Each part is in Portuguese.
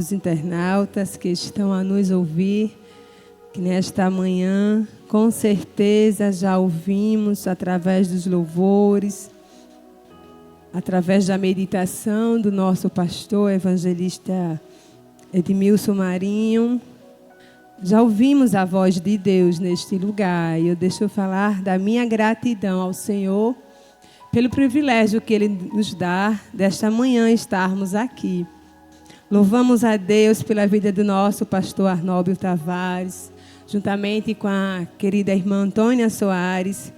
Os internautas que estão a nos ouvir, que nesta manhã, com certeza, já ouvimos através dos louvores, através da meditação do nosso pastor evangelista Edmilson Marinho. Já ouvimos a voz de Deus neste lugar e eu deixo falar da minha gratidão ao Senhor pelo privilégio que Ele nos dá desta manhã estarmos aqui. Louvamos a Deus pela vida do nosso pastor Arnóbio Tavares, juntamente com a querida irmã Antônia Soares,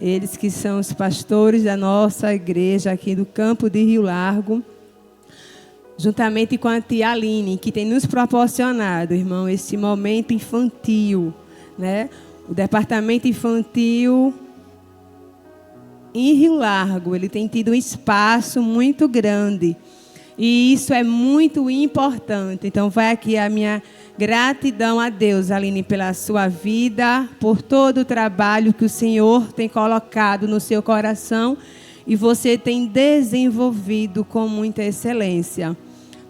eles que são os pastores da nossa igreja aqui do campo de Rio Largo, juntamente com a tia Aline, que tem nos proporcionado, irmão, esse momento infantil, né? O departamento infantil em Rio Largo, ele tem tido um espaço muito grande. E isso é muito importante. Então vai aqui a minha gratidão a Deus, Aline, pela sua vida, por todo o trabalho que o Senhor tem colocado no seu coração e você tem desenvolvido com muita excelência.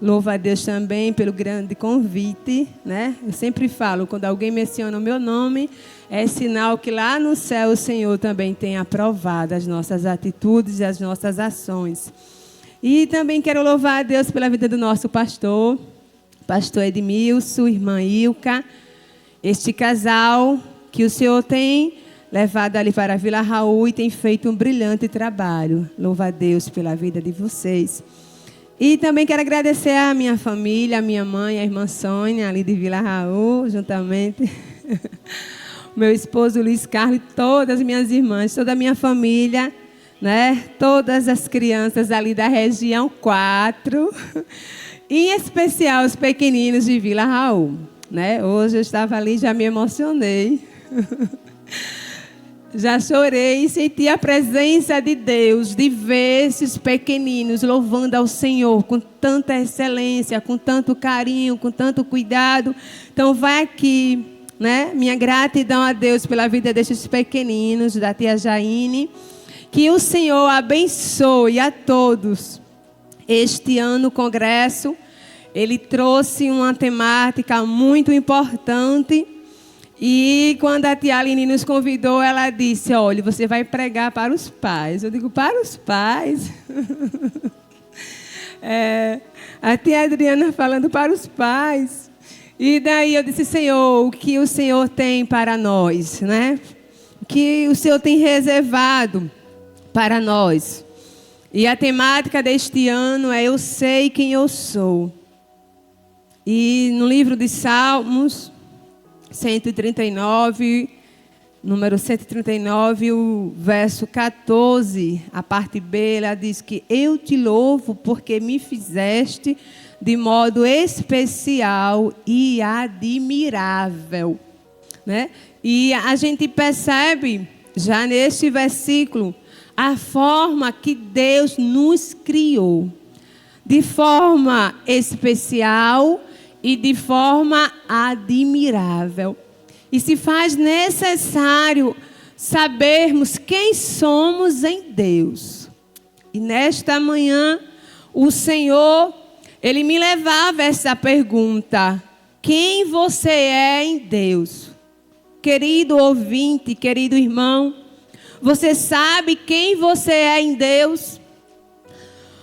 Louva a Deus também pelo grande convite, né? Eu sempre falo, quando alguém menciona o meu nome, é sinal que lá no céu o Senhor também tem aprovado as nossas atitudes e as nossas ações. E também quero louvar a Deus pela vida do nosso pastor Edmilson, irmã Ilka, este casal que o Senhor tem levado ali para a Vila Raul e tem feito um brilhante trabalho. Louva a Deus pela vida de vocês. E também quero agradecer a minha família, a minha mãe, a irmã Sônia, ali de Vila Raul, juntamente meu esposo Luiz Carlos e todas as minhas irmãs, toda a minha família, né? Todas as crianças ali da região 4, em especial os pequeninos de Vila Raul, né? Hoje eu estava ali, já me emocionei, já chorei e senti a presença de Deus, de ver esses pequeninos louvando ao Senhor com tanta excelência, com tanto carinho, com tanto cuidado. Então vai aqui, né? Minha gratidão a Deus pela vida desses pequeninos, da tia Jaine. Que o Senhor abençoe a todos. Este ano o congresso, ele trouxe uma temática muito importante. E quando a tia Aline nos convidou, ela disse, olha, você vai pregar para os pais. Eu digo, para os pais? A tia Adriana falando para os pais. E daí eu disse, Senhor, o que o Senhor tem para nós, né? O que o Senhor tem reservado para nós. E a temática deste ano é Eu Sei Quem Eu Sou. E no livro de Salmos 139, número 139, o verso 14, a parte B, ela diz que eu te louvo porque me fizeste de modo especial e admirável, né? E a gente percebe já neste versículo a forma que Deus nos criou, de forma especial e de forma admirável. E se faz necessário sabermos quem somos em Deus. E nesta manhã, o Senhor, Ele me levava a essa pergunta: quem você é em Deus? Querido ouvinte, querido irmão, você sabe quem você é em Deus?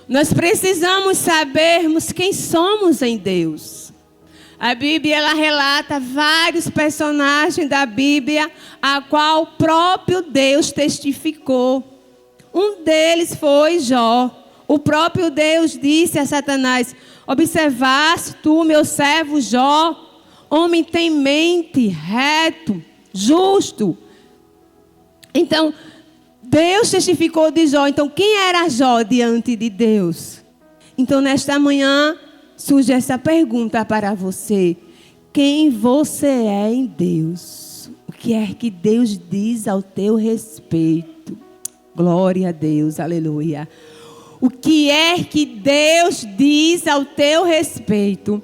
Nós precisamos sabermos quem somos em Deus. A Bíblia, ela relata vários personagens da Bíblia, a qual o próprio Deus testificou. Um deles foi Jó. O próprio Deus disse a Satanás, observaste tu, meu servo Jó, homem temente, reto, justo. Então, Deus testificou de Jó. Então, quem era Jó diante de Deus? Então, nesta manhã, surge essa pergunta para você. Quem você é em Deus? O que é que Deus diz ao teu respeito? Glória a Deus, aleluia. O que é que Deus diz ao teu respeito?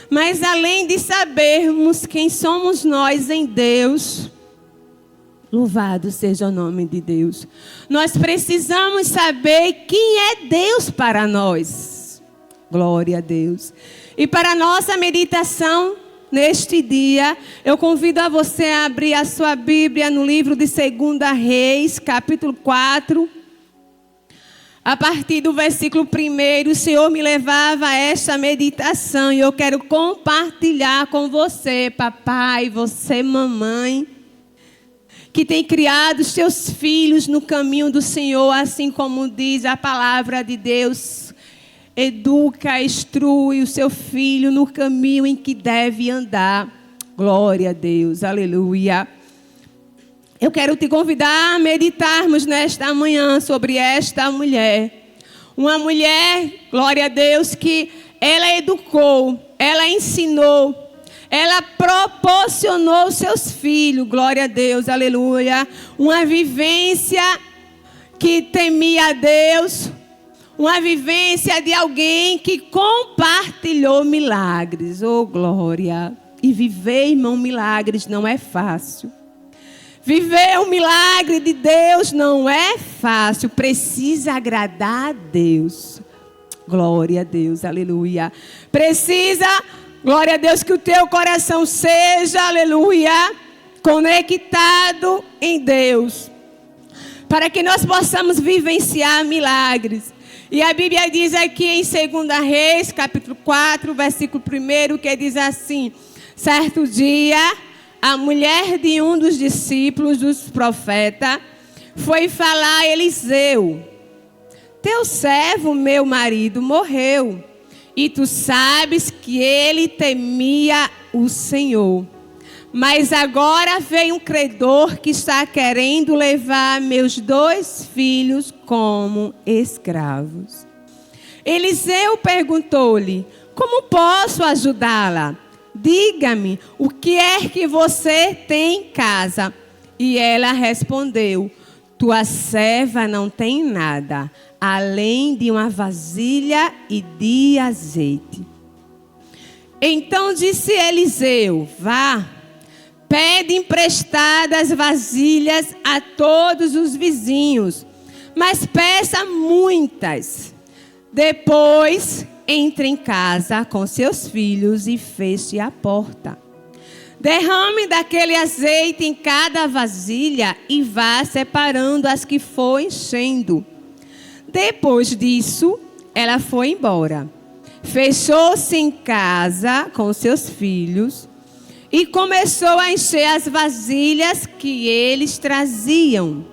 Mas, além de sabermos quem somos nós em Deus, louvado seja o nome de Deus, nós precisamos saber quem é Deus para nós. Glória a Deus. E para a nossa meditação neste dia, eu convido a você a abrir a sua Bíblia no livro de 2 Reis, capítulo 4. A partir do versículo 1, o Senhor me levava a esta meditação e eu quero compartilhar com você, papai, você, mamãe, que tem criado os seus filhos no caminho do Senhor, assim como diz a palavra de Deus. Educa, instrui o seu filho no caminho em que deve andar. Glória a Deus, aleluia. Eu quero te convidar a meditarmos nesta manhã sobre esta mulher. Uma mulher, glória a Deus, que ela educou, ela ensinou, ela proporcionou seus filhos, glória a Deus, aleluia. Uma vivência que temia a Deus, uma vivência de alguém que compartilhou milagres, oh glória. E viver, irmão, milagres não é fácil. Viver o milagre de Deus não é fácil, precisa agradar a Deus. Glória a Deus, aleluia. Precisa, glória a Deus, que o teu coração seja, aleluia, conectado em Deus. Para que nós possamos vivenciar milagres. E a Bíblia diz aqui em 2 Reis, capítulo 4, versículo 1, que diz assim: certo dia, a mulher de um dos discípulos dos profetas foi falar a Eliseu: teu servo, meu marido, morreu, e tu sabes que ele temia o Senhor. Mas agora vem um credor que está querendo levar meus 2 filhos como escravos. Eliseu perguntou-lhe: como posso ajudá-la? Diga-me, o que é que você tem em casa? E ela respondeu: tua serva não tem nada, além de uma vasilha e de azeite. Então disse Eliseu: vá, pede emprestadas vasilhas a todos os vizinhos, mas peça muitas. Depois entre em casa com seus filhos e feche a porta. Derrame daquele azeite em cada vasilha e vá separando as que for enchendo. Depois disso, ela foi embora. Fechou-se em casa com seus filhos e começou a encher as vasilhas que eles traziam.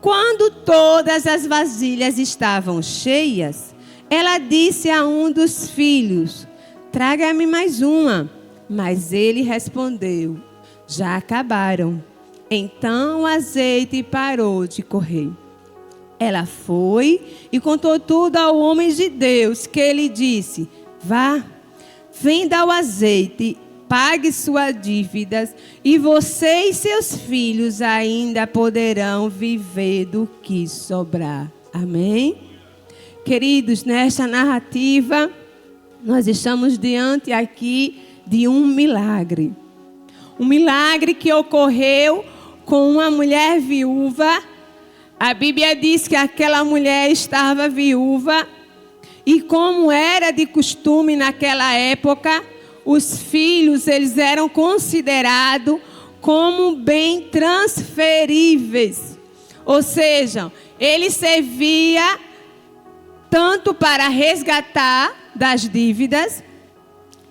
Quando todas as vasilhas estavam cheias, ela disse a um dos filhos: traga-me mais uma. Mas ele respondeu: já acabaram. Então o azeite parou de correr. Ela foi e contou tudo ao homem de Deus, que ele disse: vá, venda o azeite, pague suas dívidas, e você e seus filhos ainda poderão viver do que sobrar. Amém? Queridos, nesta narrativa, nós estamos diante aqui de um milagre. Um milagre que ocorreu com uma mulher viúva. A Bíblia diz que aquela mulher estava viúva e, como era de costume naquela época, os filhos eles eram considerados como bem transferíveis. Ou seja, ele servia tanto para resgatar das dívidas,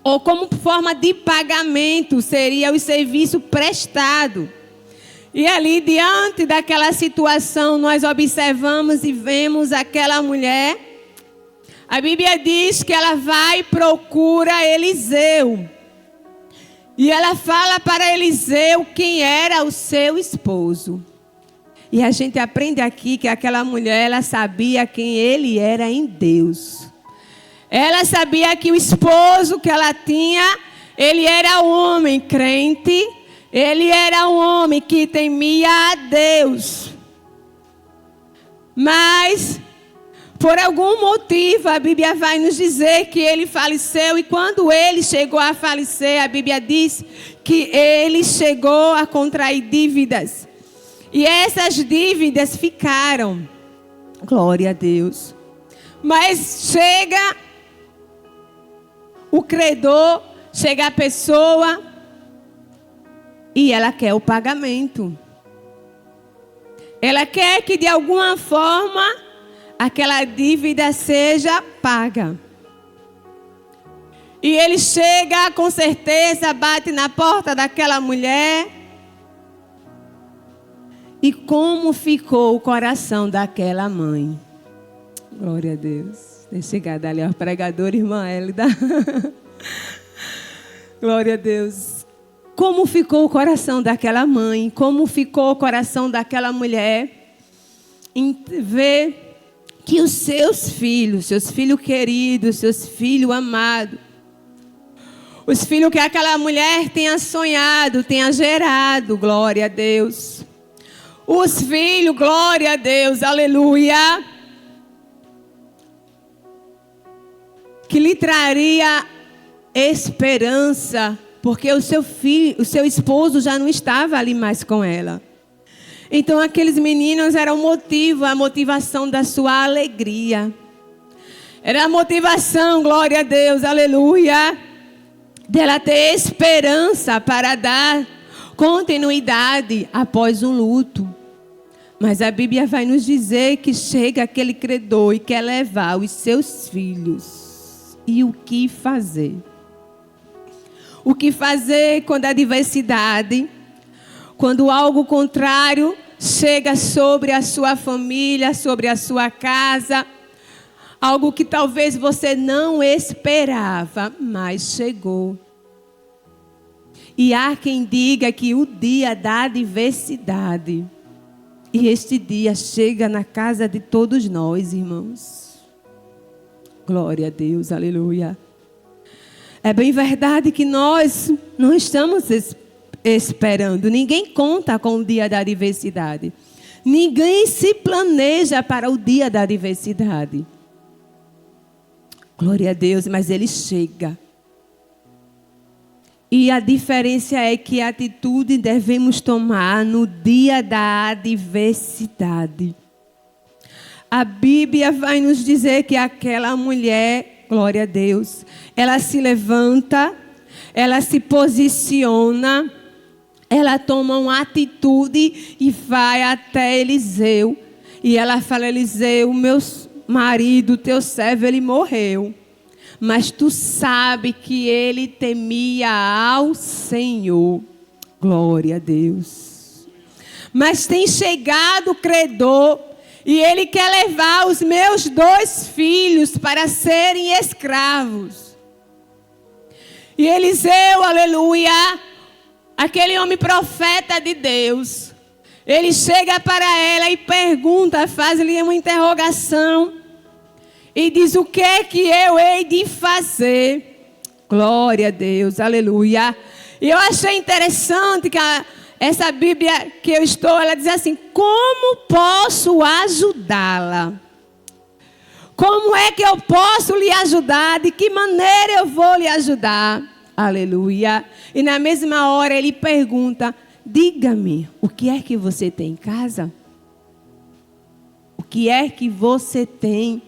ou como forma de pagamento, seria o serviço prestado. E ali, diante daquela situação, nós observamos e vemos aquela mulher. A Bíblia diz que ela vai e procura Eliseu. E ela fala para Eliseu quem era o seu esposo. E a gente aprende aqui que aquela mulher, ela sabia quem ele era em Deus. Ela sabia que o esposo que ela tinha, ele era um homem crente, ele era um homem que temia a Deus. Mas, por algum motivo, a Bíblia vai nos dizer que ele faleceu. E quando ele chegou a falecer, a Bíblia diz que ele chegou a contrair dívidas. E essas dívidas ficaram. Glória a Deus. Mas chega o credor, chega a pessoa e ela quer o pagamento. Ela quer que de alguma forma aquela dívida seja paga. E ele chega, com certeza, bate na porta daquela mulher. E como ficou o coração daquela mãe? Glória a Deus. Tem chegado ali ao pregador, irmã Hélida. Glória a Deus. Como ficou o coração daquela mãe? Como ficou o coração daquela mulher? Em ver que os seus filhos queridos, seus filhos amados, os filhos que aquela mulher tenha sonhado, tenha gerado, glória a Deus. Os filhos, glória a Deus, aleluia. Que lhe traria esperança, porque o seu esposo já não estava ali mais com ela. Então aqueles meninos eram a motivação da sua alegria. Era a motivação, glória a Deus, aleluia, dela ter esperança para dar continuidade após um luto. Mas a Bíblia vai nos dizer que chega aquele credor e quer levar os seus filhos. E o que fazer? O que fazer quando a adversidade, quando algo contrário chega sobre a sua família, sobre a sua casa, algo que talvez você não esperava, mas chegou. E há quem diga que o dia da adversidade, e este dia chega na casa de todos nós, irmãos. Glória a Deus, aleluia. É bem verdade que nós não estamos esperando. Ninguém conta com o dia da adversidade. Ninguém se planeja para o dia da adversidade. Glória a Deus, mas ele chega. E a diferença é que a atitude devemos tomar no dia da adversidade. A Bíblia vai nos dizer que aquela mulher, glória a Deus, ela se levanta, ela se posiciona, ela toma uma atitude e vai até Eliseu. E ela fala: Eliseu, meu marido, teu servo, ele morreu. Mas tu sabe que ele temia ao Senhor. Glória a Deus. Mas tem chegado o credor e ele quer levar os meus 2 filhos para serem escravos. E Eliseu, aleluia, aquele homem profeta de Deus, ele chega para ela e pergunta, faz-lhe uma interrogação. E diz: o que é que eu hei de fazer? Glória a Deus, aleluia. E eu achei interessante que essa Bíblia que eu estou, ela diz assim: como posso ajudá-la? Como é que eu posso lhe ajudar? De que maneira eu vou lhe ajudar? Aleluia. E na mesma hora ele pergunta: diga-me, o que é que você tem em casa? O que é que você tem?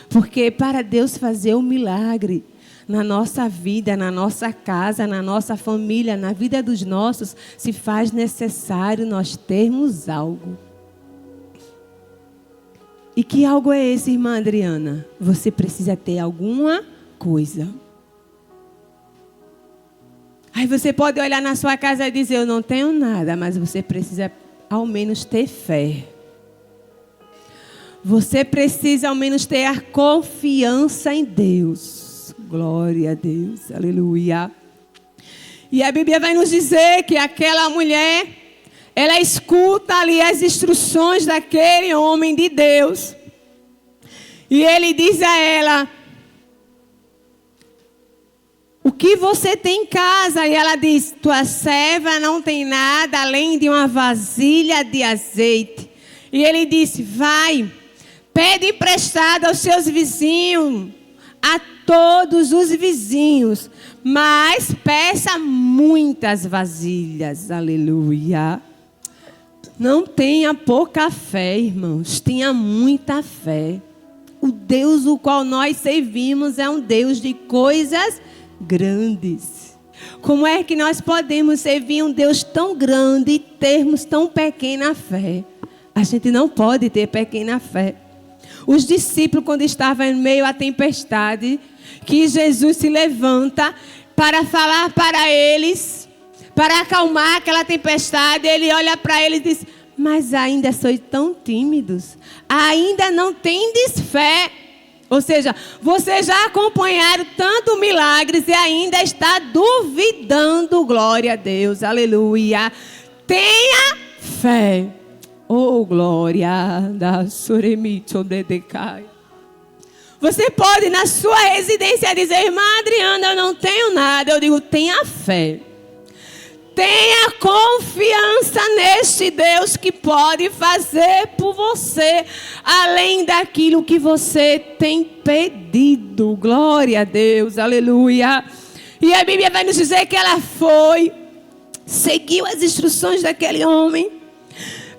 Porque para Deus fazer um milagre na nossa vida, na nossa casa, na nossa família, na vida dos nossos, se faz necessário nós termos algo. E que algo é esse, irmã Adriana? Você precisa ter alguma coisa. Aí você pode olhar na sua casa e dizer: eu não tenho nada, mas você precisa ao menos ter fé. Você precisa ao menos ter a confiança em Deus. Glória a Deus, aleluia. E a Bíblia vai nos dizer que aquela mulher, ela escuta ali as instruções daquele homem de Deus. E ele diz a ela: o que você tem em casa? E ela diz: tua serva não tem nada além de uma vasilha de azeite. E ele disse: vai, pede emprestado aos seus vizinhos, a todos os vizinhos, mas peça muitas vasilhas. Aleluia. Não tenha pouca fé, irmãos, tenha muita fé. O Deus o qual nós servimos é um Deus de coisas grandes. Como é que nós podemos servir um Deus tão grande e termos tão pequena fé? A gente não pode ter pequena fé. Os discípulos, quando estavam em meio à tempestade, que Jesus se levanta para falar para eles, para acalmar aquela tempestade, ele olha para eles e diz: mas ainda sois tão tímidos, ainda não tendes fé. Ou seja, vocês já acompanharam tanto milagres e ainda está duvidando. Glória a Deus, aleluia. Tenha fé. Oh, glória da Suremito de Decai. Você pode na sua residência dizer: irmã Adriana, eu não tenho nada. Eu digo: tenha fé. Tenha confiança neste Deus que pode fazer por você além daquilo que você tem pedido. Glória a Deus, aleluia. E a Bíblia vai nos dizer que ela foi, seguiu as instruções daquele homem.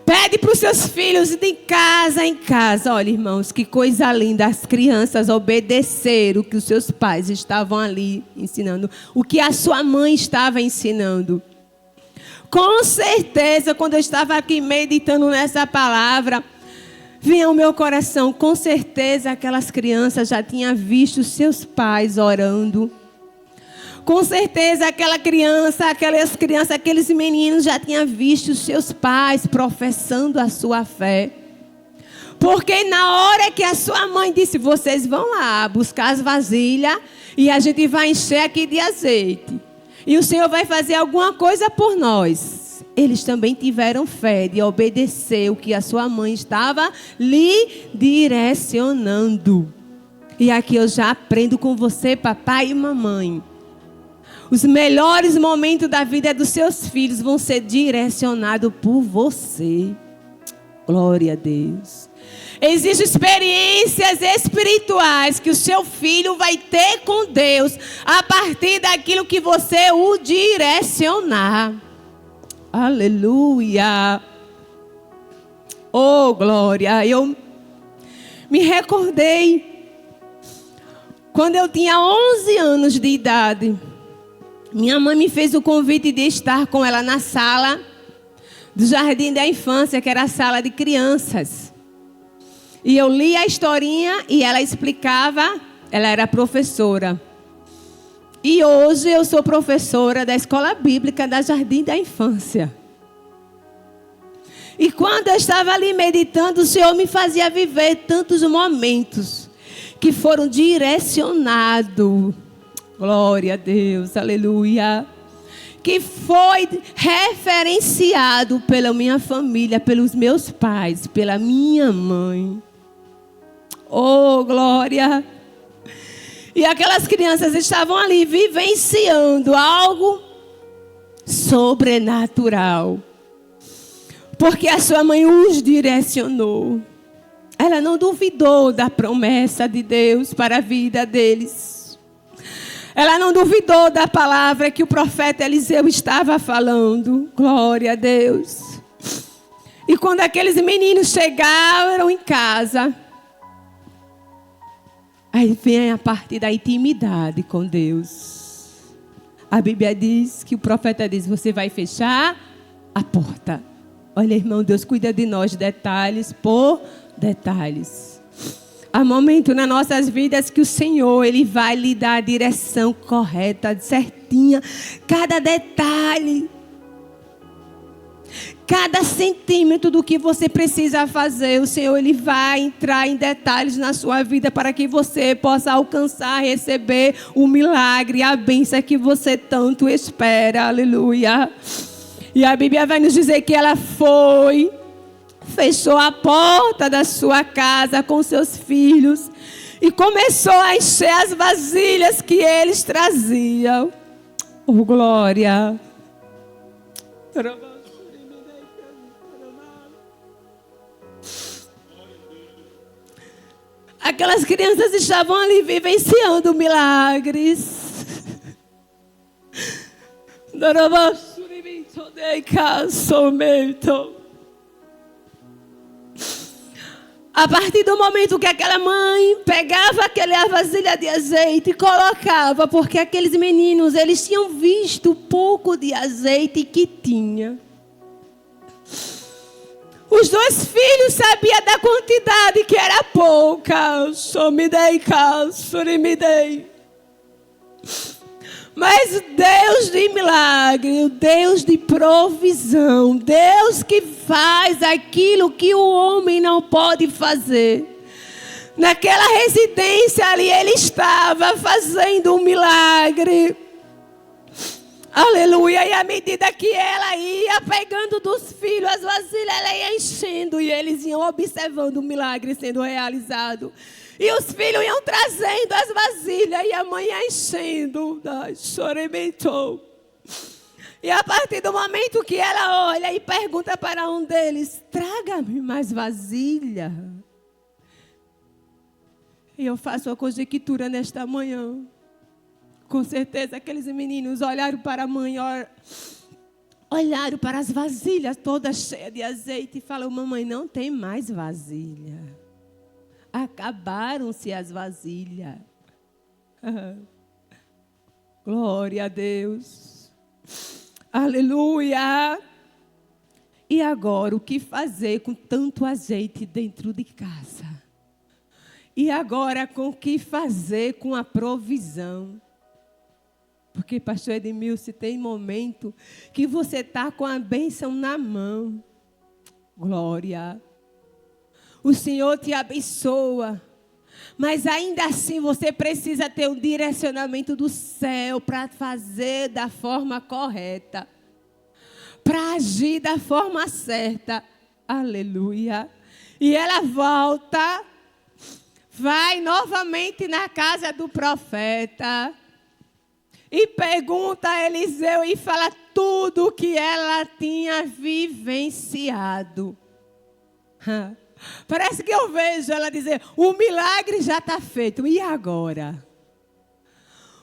Pede para os seus filhos de casa em casa. Olha, irmãos, que coisa linda. As crianças obedeceram o que os seus pais estavam ali ensinando. O que a sua mãe estava ensinando. Com certeza, quando eu estava aqui meditando nessa palavra, vinha ao meu coração, com certeza aquelas crianças já tinham visto seus pais orando. Com certeza aquelas crianças, aqueles meninos já tinham visto seus pais professando a sua fé. Porque na hora que a sua mãe disse: vocês vão lá buscar as vasilhas e a gente vai encher aqui de azeite. E o Senhor vai fazer alguma coisa por nós. Eles também tiveram fé de obedecer o que a sua mãe estava lhe direcionando. E aqui eu já aprendo com você, papai e mamãe. Os melhores momentos da vida dos seus filhos vão ser direcionados por você. Glória a Deus. Existem experiências espirituais que o seu filho vai ter com Deus a partir daquilo que você o direcionar. Aleluia. Oh, glória. Eu me recordei quando eu tinha 11 anos de idade. Minha mãe me fez o convite de estar com ela na sala do Jardim da Infância, que era a sala de crianças. E eu li a historinha e ela explicava, ela era professora. E hoje eu sou professora da Escola Bíblica da Jardim da Infância. E quando eu estava ali meditando, o Senhor me fazia viver tantos momentos que foram direcionados. Glória a Deus, aleluia. Que foi referenciado pela minha família, pelos meus pais, pela minha mãe. Oh, glória. E aquelas crianças estavam ali vivenciando algo sobrenatural. Porque a sua mãe os direcionou. Ela não duvidou da promessa de Deus para a vida deles. Ela não duvidou da palavra que o profeta Eliseu estava falando. Glória a Deus. E quando aqueles meninos chegaram em casa, aí vem a parte da intimidade com Deus. A Bíblia diz que o profeta diz: você vai fechar a porta. Olha, irmão, Deus cuida de nós detalhes por detalhes. Há momentos nas nossas vidas que o Senhor, Ele vai lhe dar a direção correta, certinha. Cada detalhe, cada centímetro do que você precisa fazer, o Senhor, Ele vai entrar em detalhes na sua vida para que você possa alcançar, receber o milagre, a bênção que você tanto espera. Aleluia. E a Bíblia vai nos dizer que ela foi, fechou a porta da sua casa com seus filhos e começou a encher as vasilhas que eles traziam. Oh, glória. Aquelas crianças estavam ali vivenciando milagres. A partir do momento que aquela mãe pegava aquela vasilha de azeite e colocava, porque aqueles meninos, eles tinham visto o pouco de azeite que tinha. Os dois filhos sabiam da quantidade que era pouca. Só me dei, só me dei. Mas o Deus de milagre, o Deus de provisão, Deus que faz aquilo que o homem não pode fazer. Naquela residência ali, ele estava fazendo um milagre. Aleluia. E à medida que ela ia pegando dos filhos as vasilhas, ela ia enchendo. E eles iam observando o milagre sendo realizado. E os filhos iam trazendo as vasilhas e a mãe ia enchendo. Chorementou. E a partir do momento que ela olha e pergunta para um deles: traga-me mais vasilha. E eu faço a conjectura nesta manhã. Com certeza aqueles meninos olharam para a mãe, olharam para as vasilhas todas cheias de azeite e falaram: mamãe, não tem mais vasilha. Acabaram-se as vasilhas. Glória a Deus. Aleluia. E agora, o que fazer com tanto azeite dentro de casa? E agora, com o que fazer com a provisão? Porque, pastor Edmilson, tem momento que você está com a bênção na mão. Glória. O Senhor te abençoa. Mas ainda assim você precisa ter um direcionamento do céu para fazer da forma correta. Para agir da forma certa. Aleluia. E ela volta. Vai novamente na casa do profeta. E pergunta a Eliseu e fala tudo o que ela tinha vivenciado. Parece que eu vejo ela dizer: o milagre já está feito, e agora?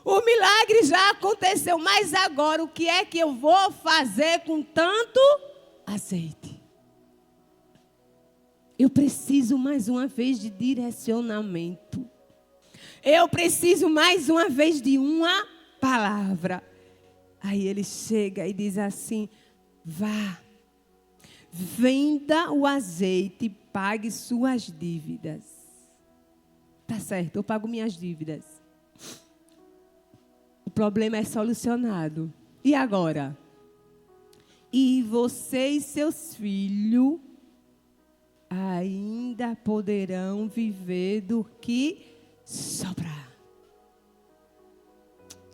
O milagre já aconteceu, mas agora o que é que eu vou fazer com tanto azeite? Eu preciso mais uma vez de direcionamento. Eu preciso mais uma vez de uma palavra. Aí ele chega e diz assim: vá, venda o azeite e pague suas dívidas. Tá certo, eu pago minhas dívidas. O problema é solucionado. E agora? E você e seus filhos ainda poderão viver do que sobrar.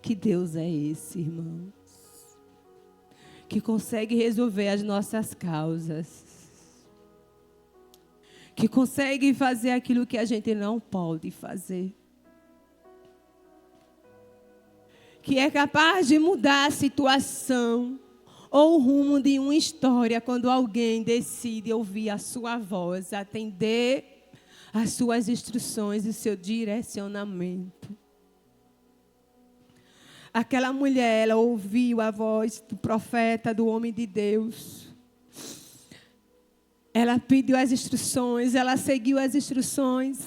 Que Deus é esse, irmãos? Que consegue resolver as nossas causas. Que consegue fazer aquilo que a gente não pode fazer. Que é capaz de mudar a situação ou o rumo de uma história quando alguém decide ouvir a sua voz, atender às suas instruções e seu direcionamento. Aquela mulher, ela ouviu a voz do profeta, do homem de Deus. Ela pediu as instruções, ela seguiu as instruções.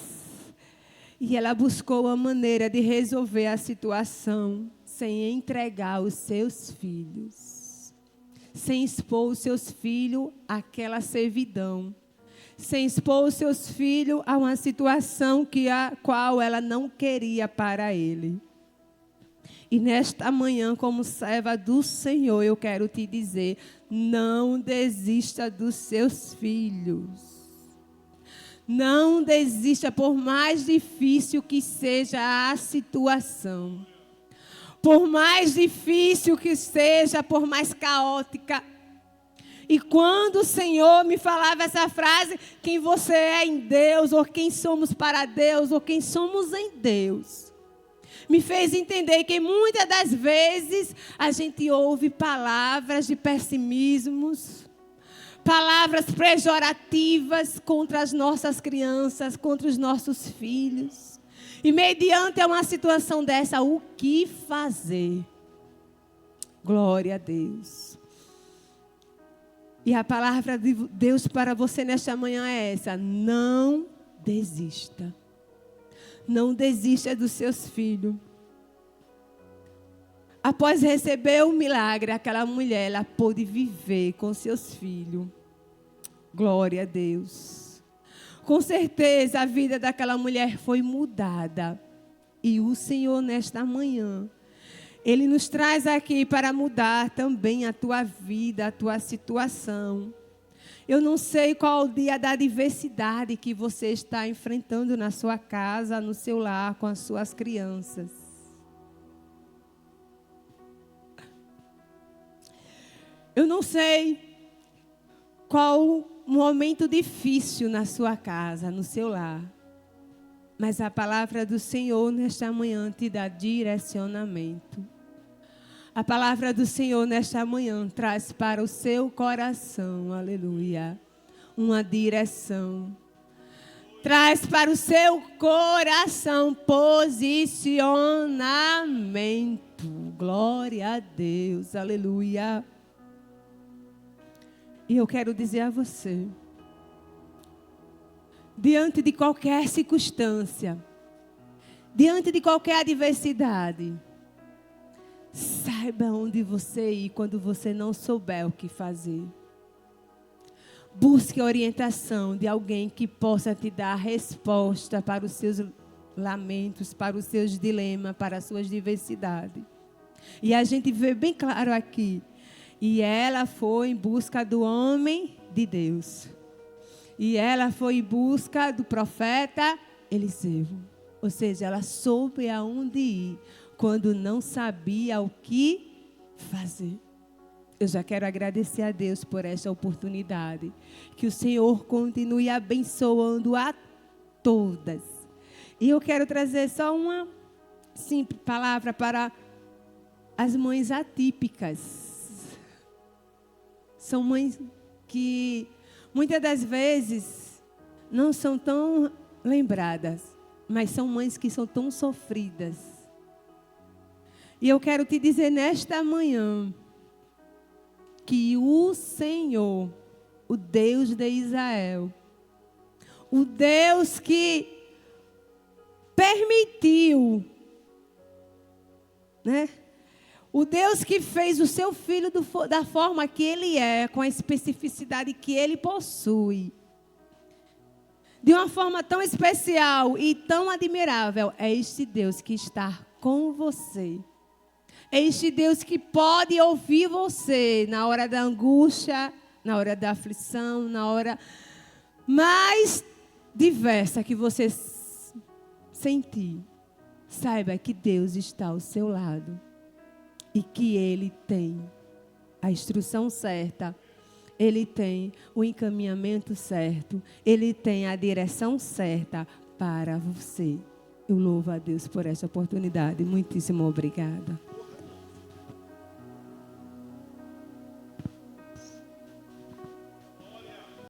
E ela buscou a maneira de resolver a situação sem entregar os seus filhos. Sem expor os seus filhos àquela servidão. Sem expor os seus filhos a uma situação a qual ela não queria para ele. E nesta manhã, como serva do Senhor, eu quero te dizer: não desista dos seus filhos. Não desista, por mais difícil que seja a situação. Por mais difícil que seja, por mais caótica. E quando o Senhor me falava essa frase: quem você é em Deus, ou quem somos para Deus, ou quem somos em Deus, me fez entender que muitas das vezes a gente ouve palavras de pessimismos, palavras pejorativas contra as nossas crianças, contra os nossos filhos. E mediante uma situação dessa, o que fazer? Glória a Deus. E a palavra de Deus para você nesta manhã é essa: não desista. Não desista dos seus filhos. Após receber o milagre, aquela mulher, ela pôde viver com seus filhos. Glória a Deus. Com certeza a vida daquela mulher foi mudada. E o Senhor, nesta manhã, Ele nos traz aqui para mudar também a tua vida, a tua situação. Eu não sei qual o dia da adversidade que você está enfrentando na sua casa, no seu lar, com as suas crianças. Eu não sei qual o momento difícil na sua casa, no seu lar. Mas a palavra do Senhor nesta manhã te dá direcionamento. A palavra do Senhor nesta manhã traz para o seu coração, aleluia, uma direção. Traz para o seu coração posicionamento. Glória a Deus, aleluia. E eu quero dizer a você, diante de qualquer circunstância, diante de qualquer adversidade, saiba onde você ir quando você não souber o que fazer. Busque a orientação de alguém que possa te dar resposta para os seus lamentos, para os seus dilemas, para as suas diversidades. E a gente vê bem claro aqui. E ela foi em busca do homem de Deus. E ela foi em busca do profeta Eliseu. Ou seja, ela soube aonde ir quando não sabia o que fazer. Eu já quero agradecer a Deus por esta oportunidade. Que o Senhor continue abençoando a todas. E eu quero trazer só uma simples palavra para as mães atípicas. São mães que muitas das vezes não são tão lembradas, mas são mães que são tão sofridas. E eu quero te dizer nesta manhã que o Senhor, o Deus de Israel, o Deus que permitiu, né? O Deus que fez o seu filho da forma que ele é, com a especificidade que ele possui, de uma forma tão especial e tão admirável, é este Deus que está com você. É este Deus que pode ouvir você na hora da angústia, na hora da aflição, na hora mais diversa que você sentir. Saiba que Deus está ao seu lado. E que Ele tem a instrução certa, Ele tem o encaminhamento certo, Ele tem a direção certa para você. Eu louvo a Deus por essa oportunidade. Muitíssimo obrigada.